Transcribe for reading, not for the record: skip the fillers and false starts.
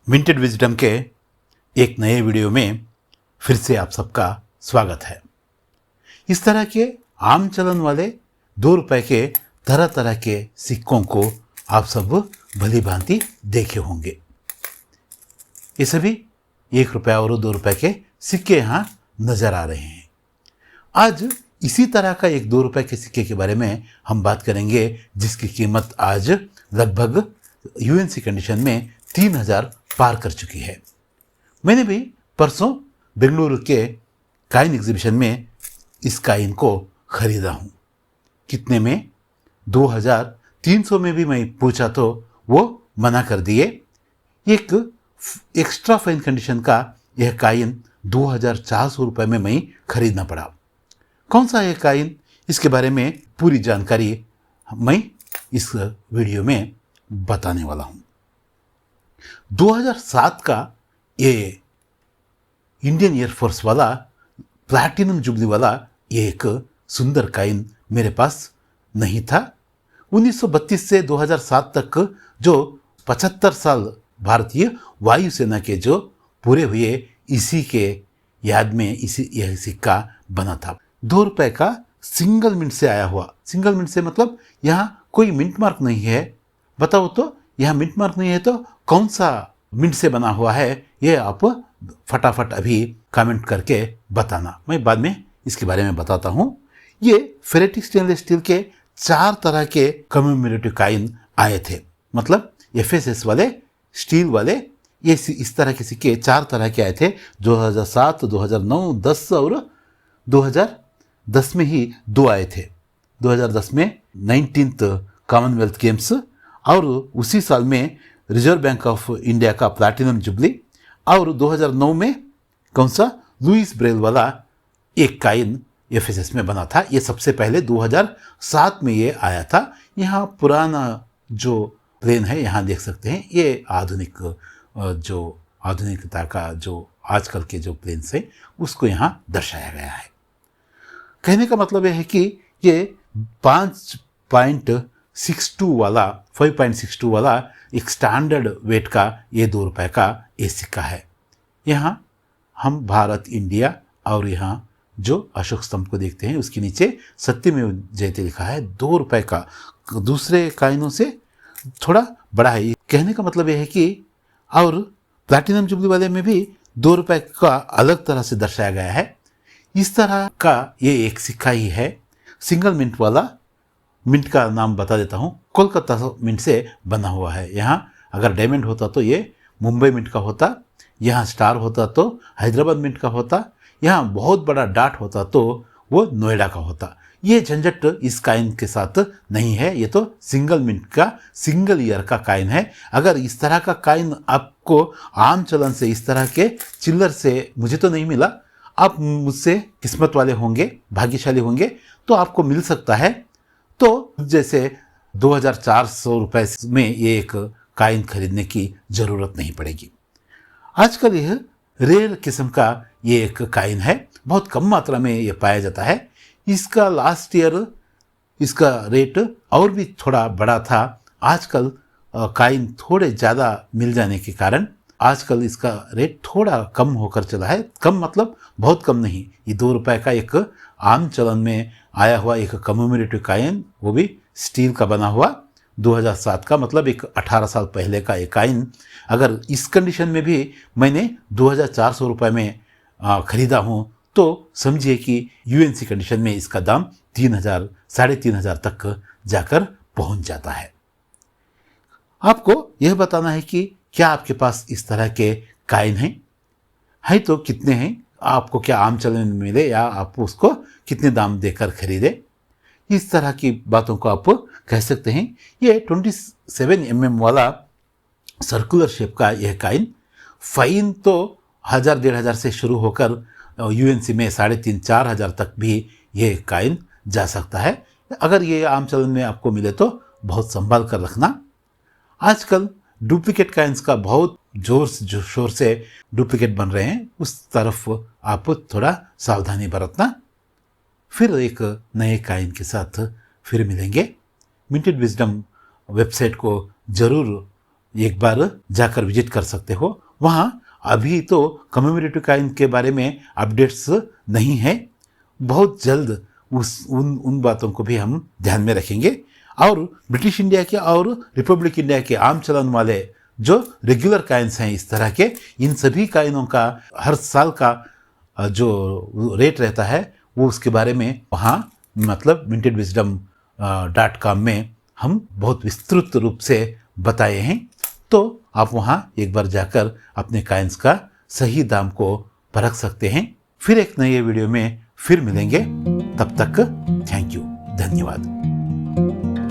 Minted wisdom के एक नए वीडियो में फिर से आप सबका स्वागत है। इस तरह के आम चलन वाले 2 रुपए के तरह तरह के सिक्कों को आप सब भली भांति देखे होंगे। ये सभी 1 रुपया और 2 रुपए के सिक्के यहाँ नजर आ रहे हैं। आज इसी तरह का एक 2 रुपए के सिक्के के बारे में हम बात करेंगे, जिसकी कीमत आज लगभग यूएनसी कंडीशन में 3000 पार कर चुकी है। मैंने भी परसों बेंगलुरु के काइन एग्जीबिशन में इस काइन को खरीदा हूँ। कितने में? 2300 में भी मैं पूछा तो वो मना कर दिए। एक एक्स्ट्रा फाइन कंडीशन का यह काइन 2400 रुपये में मैं खरीदना पड़ा। कौन सा है काइन, इसके बारे में पूरी जानकारी मैं इस वीडियो में बताने वाला हूँ। 2007 का ये इंडियन एयरफोर्स वाला प्लैटिनम जुबली वाला ये एक सुंदर काइन मेरे पास नहीं था। 1932 से 2007 तक जो 75 साल भारतीय वायुसेना के जो पूरे हुए, इसी के याद में यह सिक्का बना था। 2 रुपए का सिंगल मिंट से आया हुआ। सिंगल मिंट से मतलब यहाँ कोई मिंट मार्क नहीं है। बताओ तो, यहाँ मिंट मार्क नहीं है तो कौन सा मिंट से बना हुआ है, ये आप फटाफट अभी कमेंट करके बताना। मैं बाद में इसके बारे में बताता हूँ। ये फेरेटिक स्टेनलेस स्टील के 4 तरह के कमेमोरेटिव काइन आए थे। मतलब एफएसएस वाले, स्टील वाले, ये इस तरह के सिक्के 4 तरह के आए थे। 2007, 2009, 10 और 2010 में ही 2 आए थे। 2010 में 19th कॉमनवेल्थ गेम्स और उसी साल में रिजर्व बैंक ऑफ इंडिया का प्लैटिनम जुबली, और 2009 में कौन सा, लुइस ब्रेल वाला एक काइन एफएसएस में बना था। ये सबसे पहले 2007 में ये आया था। यहाँ पुराना जो प्लेन है यहाँ देख सकते हैं। ये आधुनिक जो आधुनिकता का जो आजकल के जो प्लेन्स हैं उसको यहाँ दर्शाया गया है। कहने का मतलब यह है कि ये 5.62 वाला एक स्टैंडर्ड वेट का ये 2 रुपए का ये सिक्का है। यहाँ हम भारत, इंडिया और यहाँ जो अशोक स्तंभ को देखते हैं उसके नीचे सत्यमेव जयते लिखा है। 2 रुपए का दूसरे काइनों से थोड़ा बड़ा है। कहने का मतलब यह है कि और प्लैटिनम जुबली वाले में भी 2 रुपए का अलग तरह से दर्शाया गया है। इस तरह का ये एक सिक्का ही है, सिंगल मिंट वाला। मिंट का नाम बता देता हूँ, कोलकाता मिंट से बना हुआ है। यहाँ अगर डायमंड होता तो ये मुंबई मिंट का होता, यहाँ स्टार होता तो हैदराबाद मिंट का होता, यहाँ बहुत बड़ा डाट होता तो वो नोएडा का होता। ये झंझट इस काइन के साथ नहीं है। ये तो सिंगल मिंट का, सिंगल ईयर का काइन है। अगर इस तरह का काइन आपको आम चलन से, इस तरह के चिल्लर से, मुझे तो नहीं मिला, आप मुझसे किस्मत वाले होंगे, भाग्यशाली होंगे तो आपको मिल सकता है। तो जैसे 2400 रुपये में ये एक काइन खरीदने की ज़रूरत नहीं पड़ेगी। आजकल यह रेयर किस्म का ये एक काइन है, बहुत कम मात्रा में ये पाया जाता है। इसका लास्ट ईयर इसका रेट और भी थोड़ा बड़ा था। आजकल काइन थोड़े ज़्यादा मिल जाने के कारण आजकल इसका रेट थोड़ा कम होकर चला है। कम मतलब बहुत कम नहीं। ये 2 रुपए का एक आम चलन में आया हुआ एक कमेमोरेटिव काइन, वो भी स्टील का बना हुआ, 2007 का, मतलब एक 18 साल पहले का एक काइन। अगर इस कंडीशन में भी मैंने 2400 रुपये में खरीदा हूँ तो समझिए कि यूएनसी कंडीशन में इसका दाम 3000, 3500 तक जाकर पहुँच जाता है। आपको यह बताना है कि क्या आपके पास इस तरह के काइन हैं तो कितने हैं, आपको क्या आम चलन में मिले या आप उसको कितने दाम देकर खरीदे, इस तरह की बातों को आप कह सकते हैं। ये 27 mm वाला सर्कुलर शेप का यह काइन, फाइन तो 1000-1500 से शुरू होकर यूएनसी में 3500-4000 तक भी ये काइन जा सकता है। अगर ये आम चलन में आपको मिले तो बहुत संभाल कर रखना। आजकल डुप्लीकेट काइन्स का बहुत जोर शोर से डुप्लीकेट बन रहे हैं, उस तरफ आप थोड़ा सावधानी बरतना। फिर एक नए काइन के साथ फिर मिलेंगे। मिंटेड विजडम वेबसाइट को ज़रूर एक बार जाकर विजिट कर सकते हो। वहाँ अभी तो कमेमोरेटिव कॉइन के बारे में अपडेट्स नहीं है, बहुत जल्द उन बातों को भी हम ध्यान में रखेंगे। और ब्रिटिश इंडिया के और रिपब्लिक इंडिया के आम चलन वाले जो रेगुलर कॉइन्स हैं इस तरह के, इन सभी कॉइनों का हर साल का जो रेट रहता है वो उसके बारे में वहाँ मतलब mintedwisdom.com में हम बहुत विस्तृत रूप से बताए हैं। तो आप वहाँ एक बार जाकर अपने कॉइन्स का सही दाम को परख सकते हैं। फिर एक नए वीडियो में फिर मिलेंगे, तब तक थैंक यू, धन्यवाद।